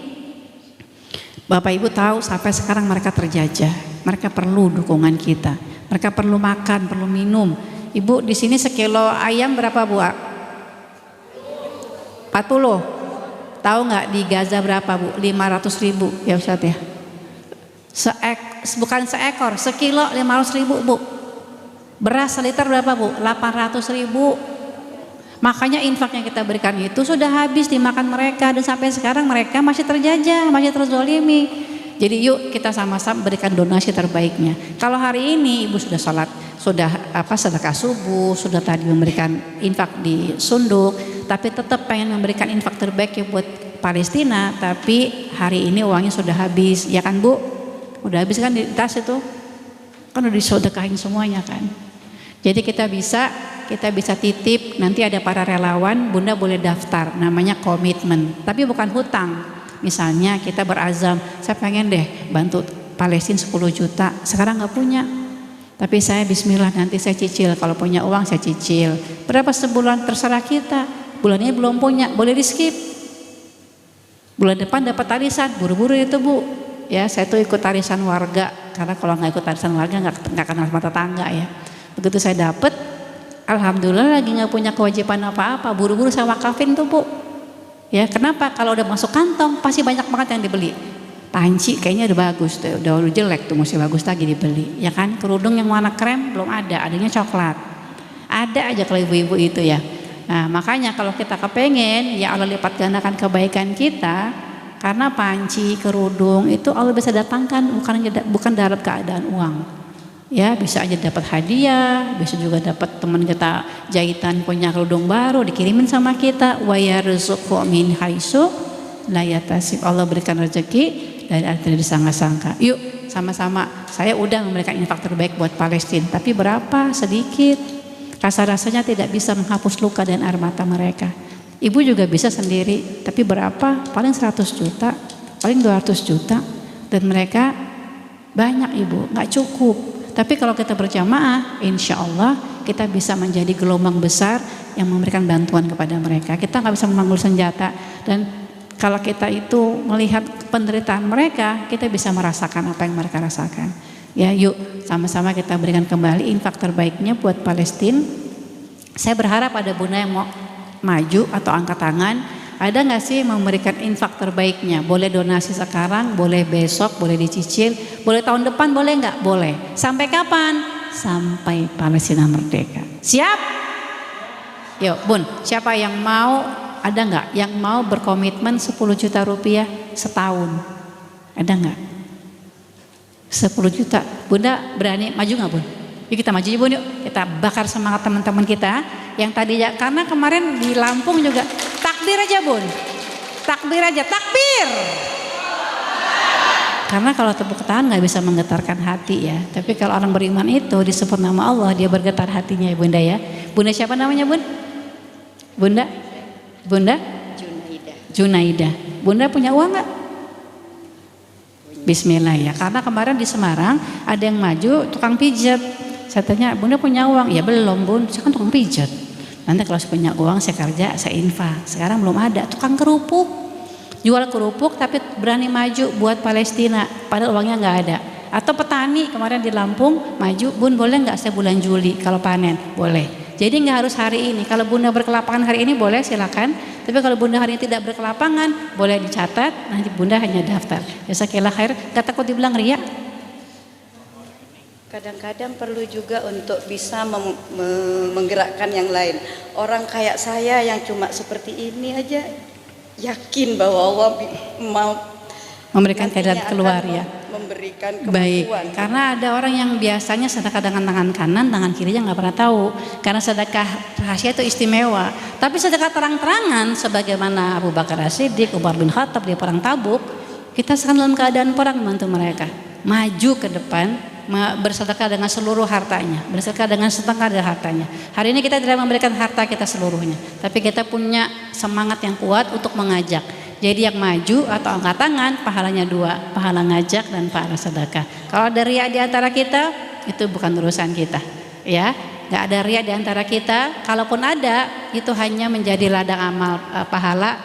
[SPEAKER 1] Bapak Ibu tahu sampai sekarang mereka terjajah, mereka perlu dukungan kita, mereka perlu makan, perlu minum. Ibu di sini sekilo ayam berapa Bu? 40. Tahu nggak di Gaza berapa Bu? 500.000 ya Ustaz ya. Bukan seekor, sekilo 500.000 Bu. Beras seliter berapa Bu? 800.000. Makanya infak yang kita berikan itu sudah habis dimakan mereka, dan sampai sekarang mereka masih terjajah, masih terzolimi. Jadi yuk kita sama-sama berikan donasi terbaiknya. Kalau hari ini Ibu sudah sholat, sudah sedekah subuh, sudah tadi memberikan infak di Sunduk, tapi tetap pengen memberikan infak terbaiknya buat Palestina, tapi hari ini uangnya sudah habis, ya kan Bu? Udah habis kan di tas itu? Kan udah disodekahin semuanya kan? Jadi kita bisa titip, nanti ada para relawan, Bunda boleh daftar, namanya komitmen, tapi bukan hutang. Misalnya kita berazam, saya pengen deh bantu Palestina 10 juta, sekarang nggak punya, tapi saya bismillah nanti saya cicil, kalau punya uang saya cicil, berapa sebulan terserah kita, bulannya belum punya, boleh di skip, bulan depan dapat arisan, buru-buru itu Bu. Ya saya tuh ikut arisan warga, karena kalau nggak ikut arisan warga nggak kenal sama tetangga ya. Begitu saya dapat, alhamdulillah lagi nggak punya kewajiban apa-apa, buru-buru saya wakafin tuh Bu. Ya kenapa? Kalau udah masuk kantong pasti banyak banget yang dibeli. Panci kayaknya udah bagus tuh, udah jelek tuh, masih bagus lagi dibeli. Ya kan, kerudung yang warna krem belum ada, adanya coklat. Ada aja kalau ibu-ibu itu ya. Nah makanya kalau kita kepengen, ya Allah lipat gandakan kebaikan kita. Karena panci, kerudung itu Allah bisa datangkan, bukan dalam keadaan uang. Ya bisa aja dapat hadiah, bisa juga dapat teman kita jahitan punya kerudung baru dikirimin sama kita. Wa yarzuqhu min haitsu la yahtasib. Allah berikan rezeki dari arti tidak disangka-sangka. Yuk sama-sama, saya udah memberikan infak terbaik buat Palestina, tapi berapa? Sedikit. Rasa-rasanya tidak bisa menghapus luka dan air mata mereka. Ibu juga bisa sendiri, tapi berapa? Paling 100 juta, paling 200 juta, dan mereka banyak Ibu, nggak cukup. Tapi kalau kita berjamaah, insya Allah kita bisa menjadi gelombang besar yang memberikan bantuan kepada mereka. Kita nggak bisa memanggul senjata, dan kalau kita itu melihat penderitaan mereka, kita bisa merasakan apa yang mereka rasakan. Ya, yuk sama-sama kita berikan kembali infak terbaiknya buat Palestina. Saya berharap ada bunda yang mau maju atau angkat tangan. Ada nggak sih memberikan infak terbaiknya? Boleh donasi sekarang, boleh besok, boleh dicicil, boleh tahun depan, boleh nggak? Boleh. Sampai kapan? Sampai Palestina merdeka. Siap? Yuk Bun, siapa yang mau, ada nggak yang mau berkomitmen 10 juta rupiah setahun? Ada nggak? 10 juta. Bunda berani maju nggak Bun? Yuk kita maju Bun, yuk kita bakar semangat teman-teman kita yang tadi ya, karena kemarin di Lampung juga takbir aja Bun, takbir aja, takbir. Karena kalau tepuk tangan nggak bisa menggetarkan hati ya, tapi kalau orang beriman itu disebut nama Allah, dia bergetar hatinya ya Bunda ya. Bunda siapa namanya Bun? Bunda? Bunda? Junaida. Bunda punya uang nggak? Bismillah ya, karena kemarin di Semarang ada yang maju tukang pijat. Saya tanya, Bunda punya uang? Ya belum Bun, saya kan tukang pijat. Nanti kalau saya punya uang saya kerja, saya infak. Sekarang belum ada. Tukang kerupuk. jual kerupuk tapi berani maju buat Palestina padahal uangnya nggak ada. Atau petani kemarin di Lampung maju, Bun boleh nggak saya bulan Juli kalau panen? Boleh. Jadi nggak harus hari ini. Kalau Bunda berkelapangan hari ini boleh silakan. Tapi kalau Bunda hari ini tidak berkelapangan boleh dicatat. Nanti Bunda hanya daftar. Jazakallah khair. Gak takut dibilang riya?
[SPEAKER 3] Kadang-kadang perlu juga untuk bisa menggerakkan yang lain. Orang kayak saya yang cuma seperti ini aja yakin bahwa Allah mau
[SPEAKER 1] memberikan keadaan keluar ya.
[SPEAKER 3] Memberikan kemampuan.
[SPEAKER 1] Baik, karena ada orang yang biasanya sedekah dengan tangan kanan, tangan kirinya nggak pernah tahu. Karena sedekah rahasia itu istimewa. Tapi sedekah terang-terangan, sebagaimana Abu Bakar As-Siddiq, Umar bin Khattab di perang Tabuk, kita sekarang dalam keadaan perang membantu mereka, maju ke depan, bersedekah dengan seluruh hartanya, bersedekah dengan setengah dari hartanya. Hari ini kita tidak memberikan harta kita seluruhnya, tapi kita punya semangat yang kuat untuk mengajak. Jadi yang maju atau angkat tangan pahalanya 2, pahala ngajak dan pahala sedekah. Kalau ada riya di antara kita, itu bukan urusan kita, ya. Nggak ada riya di antara kita. Kalaupun ada, itu hanya menjadi ladang amal pahala.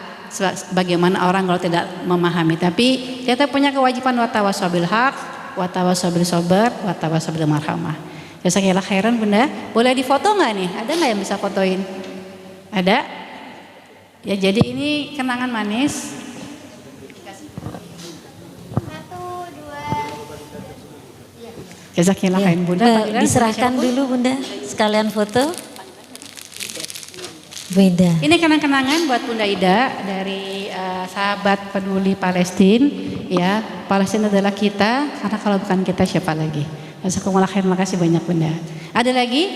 [SPEAKER 1] Bagaimana orang kalau tidak memahami. Tapi kita punya kewajiban watawasau bil haq, watawasau bil sabar, watawasau bil marhamah. Jazakallah khairan Bunda. Boleh difoto nggak nih? Ada nggak yang bisa fotoin? Ada? Ya, jadi ini kenangan manis.
[SPEAKER 4] 1, 2.
[SPEAKER 1] Jazakallah khairan Bunda.
[SPEAKER 2] Diserahkan dulu Bunda, sekalian foto. Bunda.
[SPEAKER 1] Ini kenang-kenangan buat Bunda Ida dari sahabat peduli Palestina. Ya, Palestina adalah kita, karena kalau bukan kita siapa lagi? Jazakumullah khairan, makasih banyak Bunda. Ada lagi?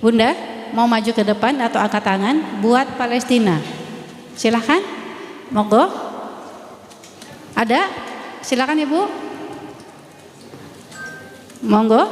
[SPEAKER 1] Bunda mau maju ke depan atau angkat tangan buat Palestina? Silahkan, monggo. Ada? Silakan Ibu. Monggo.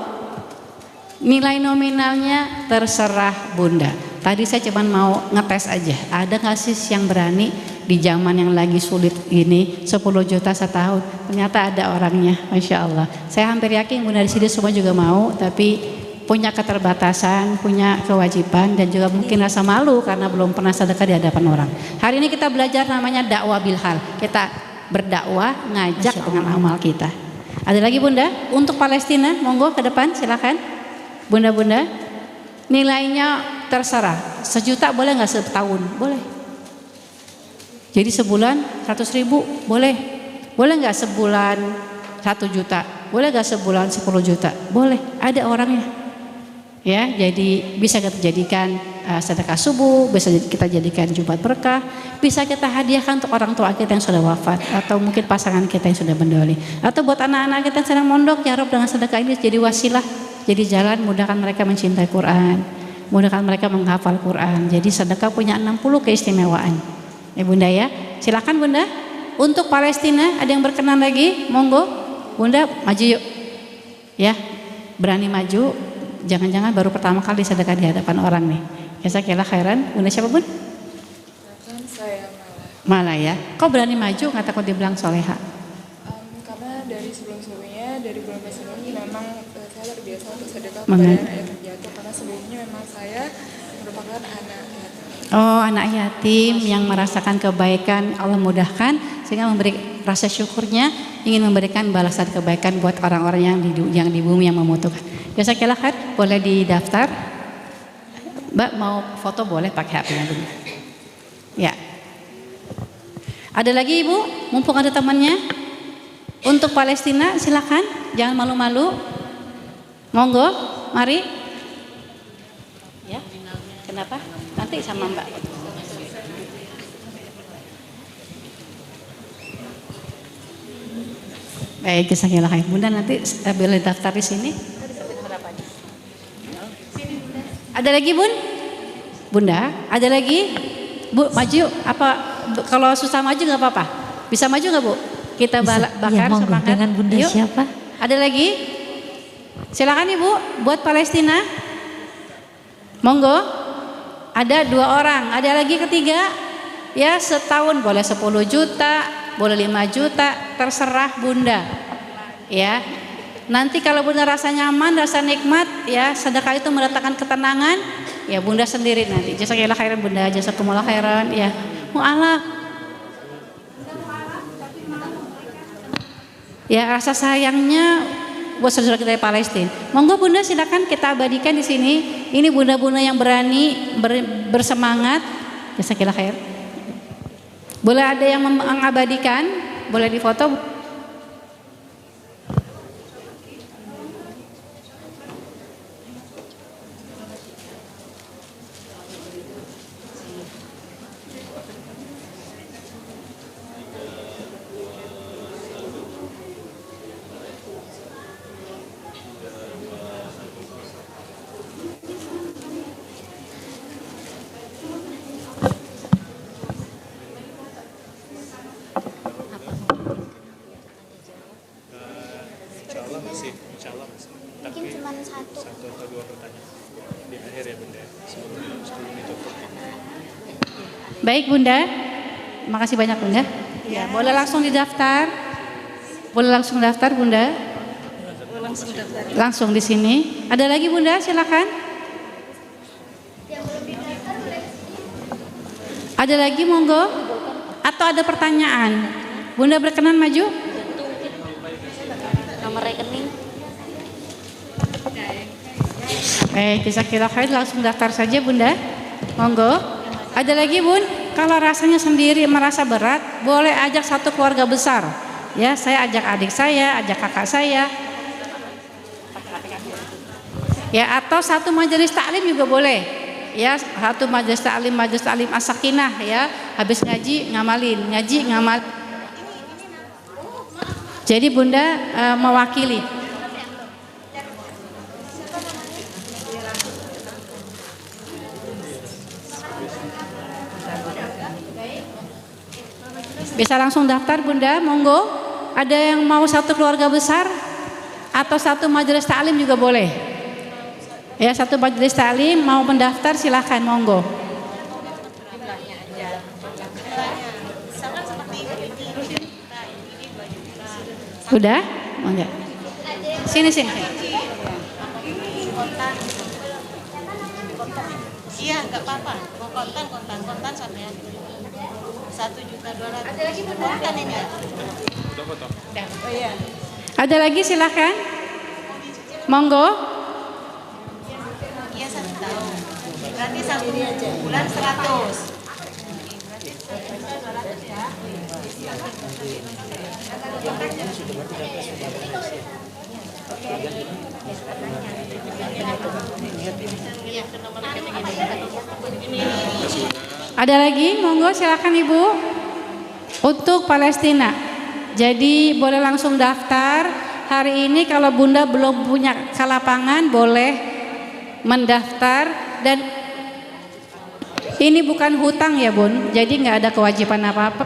[SPEAKER 1] Nilai nominalnya terserah Bunda. Tadi saya cuma mau ngetes aja. Ada nggak sih yang berani di zaman yang lagi sulit ini 10 juta setahun? Ternyata ada orangnya, Masya Allah. Saya hampir yakin Bunda di sini semua juga mau, tapi punya keterbatasan, punya kewajiban, dan juga mungkin rasa malu karena belum pernah sedekah di hadapan orang. Hari ini kita belajar namanya dakwah bilhal. Kita berdakwah, ngajak dengan amal kita. Ada lagi Bunda? Untuk Palestina, monggo ke depan silakan. Bunda-bunda, nilainya terserah. 1 juta boleh nggak setahun? Boleh. Jadi sebulan 100.000 boleh. Boleh nggak sebulan 1 juta? Boleh nggak sebulan 10 juta? Boleh. Ada orangnya. Ya, jadi bisa kita jadikan sedekah subuh, bisa kita jadikan Jumat berkah, bisa kita hadiahkan untuk orang tua kita yang sudah wafat, atau mungkin pasangan kita yang sudah mendoli, atau buat anak-anak kita yang sedang mondok, ya Rob, dengan sedekah ini jadi wasilah, jadi jalan mudahkan mereka mencintai Quran, mudahkan mereka menghafal Quran. Jadi sedekah punya 60 keistimewaan. Ya Bunda ya, silakan Bunda. Untuk Palestina ada yang berkenan lagi, monggo Bunda maju yuk. Ya, berani maju. Jangan-jangan baru pertama kali sedekah di hadapan orang nih. Jazakallah khairan. Bunda siapa Bun?
[SPEAKER 5] Saya Malah.
[SPEAKER 1] Malah ya. Kok berani maju nggak takut dibilang soleha?
[SPEAKER 5] Karena dari sebelum-sebelumnya, dari bulan sebelumnya memang saya terbiasa untuk sedekah
[SPEAKER 1] Mengat-
[SPEAKER 5] kepada anak yatim piatu. Karena sebelumnya memang saya merupakan anak yatim.
[SPEAKER 1] Oh, anak yatim yang merasakan kebaikan Allah mudahkan sehingga memberi rasa syukurnya, ingin memberikan balasan kebaikan buat orang-orang yang di bumi yang membutuhkan. Jazakallah khair, boleh didaftar. Mbak mau foto boleh pakai HP-nya dulu. Ya. Ada lagi Ibu? Mumpung ada temannya. Untuk Palestina silakan, jangan malu-malu. Monggo, mari. Ya. Kenapa? Nanti sama Mbak. Baik, jazakallah khair. Bunda nanti boleh daftar di sini. Ada lagi Bun? Bunda, ada lagi? Bu, maju yuk. Apa kalau susah maju nggak apa-apa? Bisa maju nggak Bu? Kita bakar
[SPEAKER 2] monggo.
[SPEAKER 1] semangat.
[SPEAKER 2] Dengan Bunda
[SPEAKER 1] Yuk.
[SPEAKER 2] siapa?
[SPEAKER 1] Ada lagi? Silakan Ibu buat Palestina. Monggo. Ada 2 orang. Ada lagi ketiga? Ya, setahun boleh 10 juta, boleh 5 juta, terserah Bunda. Ya. Nanti kalau Bunda rasa nyaman, rasa nikmat, ya sedekah itu mendatangkan ketenangan, ya Bunda sendiri nanti. Jazakallah khairan Bunda, jazakumullah khairan, ya. Mu'alaf. Ya, rasa sayangnya buat saudara kita di Palestina. Monggo Bunda silakan kita abadikan di sini. Ini bunda-bunda yang berani bersemangat. Jazakallah khair. Boleh ada yang mengabadikan? Boleh difoto?
[SPEAKER 4] Mungkin cuma satu atau dua pertanyaan di akhir ya Bunda, sebelum ditutup.
[SPEAKER 1] Baik Bunda, makasih banyak Bunda. Ya, boleh langsung didaftar. Boleh langsung daftar Bunda. Langsung di sini. Ada lagi Bunda, silakan. Ada lagi monggo. Atau ada pertanyaan? Bunda berkenan maju?
[SPEAKER 2] Nomor rekening.
[SPEAKER 1] Jazakallah khair, langsung daftar saja Bunda. Monggo. Ada lagi Bun? Kalau rasanya sendiri merasa berat, boleh ajak satu keluarga besar. Ya, saya ajak adik saya, ajak kakak saya. Ya, atau satu majelis taklim juga boleh. Ya, satu majelis taklim as-sakinah ya. Habis ngaji ngamalin, ngaji ngamal. Jadi Bunda mewakili. Bisa langsung daftar Bunda, monggo. Ada yang mau satu keluarga besar atau satu majelis taklim juga boleh. Ya, satu majelis taklim mau mendaftar silahkan, monggo. Udah? Enggak. Sini.
[SPEAKER 6] Iya, nggak apa-apa. Mau kontan sampean. 1.200.000. Ada lagi kontan ini aja. Oh iya.
[SPEAKER 1] Ada lagi silakan. Monggo.
[SPEAKER 6] Iya 1 tahun. Berarti 1 bulan 100.
[SPEAKER 1] Ada lagi? Monggo silakan Ibu. Untuk Palestina. Jadi boleh langsung daftar. Hari ini kalau Bunda belum punya kelapangan boleh mendaftar, dan ini bukan hutang ya Bun. Jadi nggak ada kewajiban apa-apa,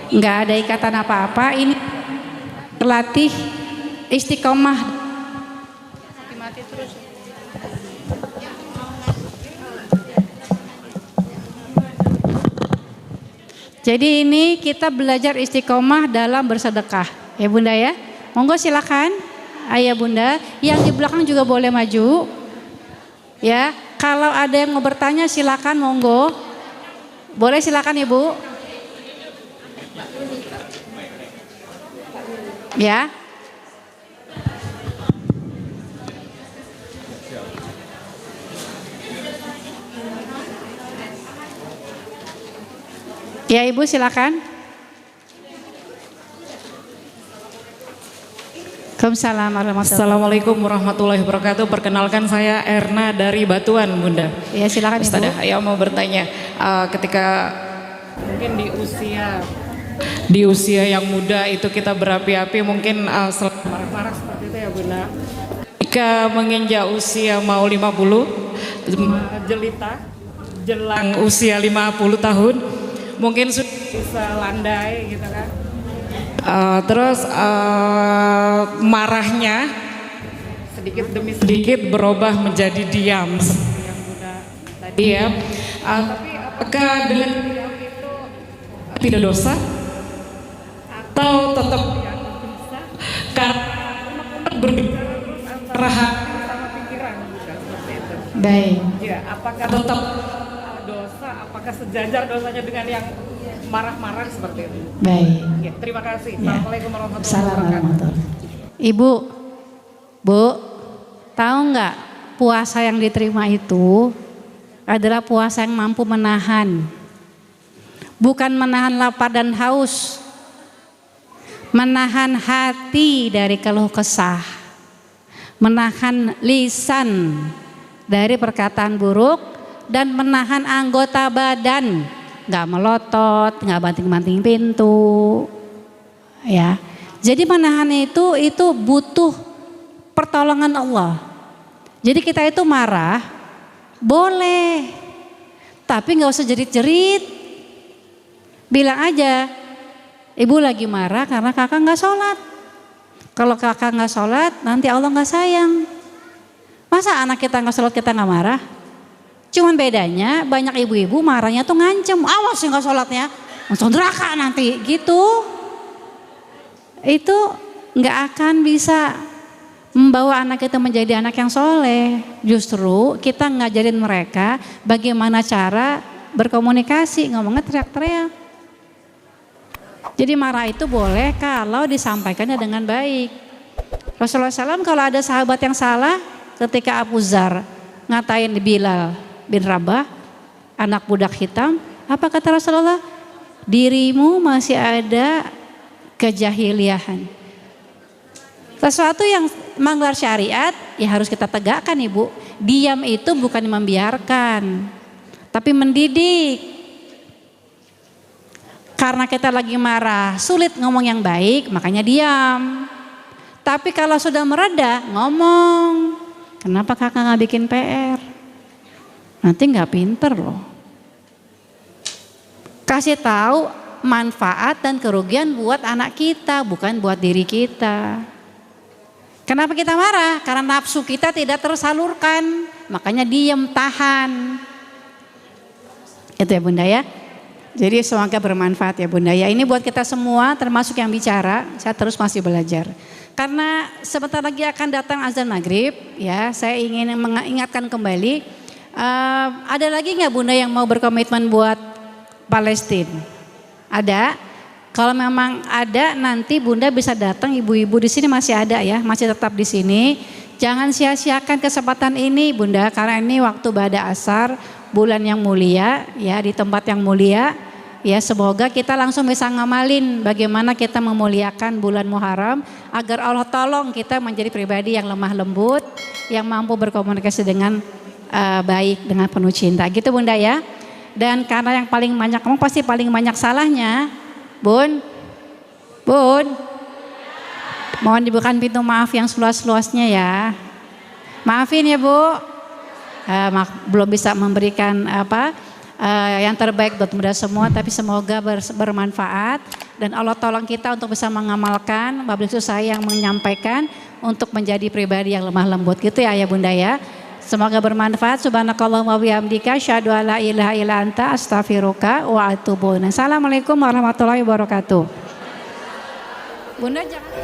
[SPEAKER 1] nggak ada ikatan apa-apa. Ini terlatih istiqomah. Jadi ini kita belajar istiqomah dalam bersedekah ya Bunda ya. Monggo silakan Ayah Bunda. Yang di belakang juga boleh maju ya. Kalau ada yang mau bertanya silakan, monggo. Boleh silakan Ibu. Ya. Ya Ibu silakan.
[SPEAKER 7] Assalamualaikum warahmatullahi wabarakatuh. Perkenalkan saya Erna dari Batuan Bunda.
[SPEAKER 1] Ya silakan
[SPEAKER 7] Ustadzah,
[SPEAKER 1] Ibu.
[SPEAKER 7] saya mau bertanya, ketika mungkin di usia yang muda itu kita berapi-api mungkin marah-marah seperti itu ya Bunda. Ketika menginjak usia mau 50, jelita jelang usia 50 tahun mungkin sudah bisa landai gitu kan. Terus marahnya sedikit demi sedikit berubah menjadi diam seperti yang Bunda tadi ya. Tapi apakah dengan diam itu tidak dosa atau tetap bisa karena berbicara terus antara hati sama pikiran Bunda seperti itu?
[SPEAKER 1] Baik.
[SPEAKER 7] Ya, apakah tetap dosa? Apakah sejajar dosanya dengan yang marah-marah seperti itu.
[SPEAKER 1] Baik.
[SPEAKER 7] Ya, terima kasih.
[SPEAKER 1] Ya.
[SPEAKER 7] Assalamualaikum warahmatullahi
[SPEAKER 1] Assalamualaikum
[SPEAKER 7] wabarakatuh.
[SPEAKER 1] warahmatullahi. Ibu, Bu, tahu nggak puasa yang diterima itu adalah puasa yang mampu menahan, bukan menahan lapar dan haus, menahan hati dari keluh kesah, menahan lisan dari perkataan buruk, dan menahan anggota badan, nggak melotot, nggak banting-banting pintu, ya. Jadi menahan itu butuh pertolongan Allah. Jadi kita itu marah, boleh, tapi nggak usah jerit-jerit. Bilang aja, ibu lagi marah karena kakak nggak sholat. Kalau kakak nggak sholat, nanti Allah nggak sayang. Masa anak kita nggak sholat kita nggak marah? Cuman bedanya banyak ibu-ibu marahnya tuh ngancem, awas ya nggak sholatnya, langsung neraka nanti gitu. Itu nggak akan bisa membawa anak kita menjadi anak yang soleh. Justru kita ngajarin mereka bagaimana cara berkomunikasi, ngomongnya teriak-teriak. Jadi marah itu boleh kalau disampaikannya dengan baik. Rasulullah SAW kalau ada sahabat yang salah ketika Abu Dzar ngatain Bilal bin Rabah, anak budak hitam, apa kata Rasulullah? Dirimu masih ada kejahiliahan. Sesuatu yang melanggar syariat ya harus kita tegakkan, Ibu. Diam itu bukan membiarkan, tapi mendidik. Karena kita lagi marah, sulit ngomong yang baik, makanya diam. Tapi kalau sudah mereda, ngomong. Kenapa kakak nggak bikin PR? Nanti nggak pinter loh. Kasih tahu manfaat dan kerugian buat anak kita, bukan buat diri kita. Kenapa kita marah? Karena nafsu kita tidak tersalurkan, makanya diem, tahan. Itu ya Bunda ya. Jadi semoga bermanfaat ya Bunda ya. Ini buat kita semua termasuk yang bicara, saya terus masih belajar. Karena sebentar lagi akan datang azan maghrib ya, saya ingin mengingatkan kembali. Ada lagi nggak Bunda yang mau berkomitmen buat Palestina? Ada? Kalau memang ada nanti Bunda bisa datang, ibu-ibu di sini masih ada ya, masih tetap di sini. Jangan sia-siakan kesempatan ini Bunda, karena ini waktu bada asar, bulan yang mulia ya, di tempat yang mulia ya. Semoga kita langsung bisa ngamalin bagaimana kita memuliakan bulan Muharram agar Allah tolong kita menjadi pribadi yang lemah lembut, yang mampu berkomunikasi dengan baik, dengan penuh cinta gitu Bunda ya. Dan karena yang paling banyak ngomong pasti paling banyak salahnya. Bun, mohon dibukakan pintu maaf yang seluas-luasnya ya. Maafin ya Bu, belum bisa memberikan yang terbaik buat Bunda semua, tapi semoga bermanfaat dan Allah tolong kita untuk bisa mengamalkan. Bapak Ibu saya yang menyampaikan untuk menjadi pribadi yang lemah lembut gitu ya Bunda ya. Semoga bermanfaat. Subhanakallahumma wa bihamdika asyhadu an la ilaha illa anta astaghfiruka wa atubu ilaik. Assalamualaikum warahmatullahi wabarakatuh. Bunda jangan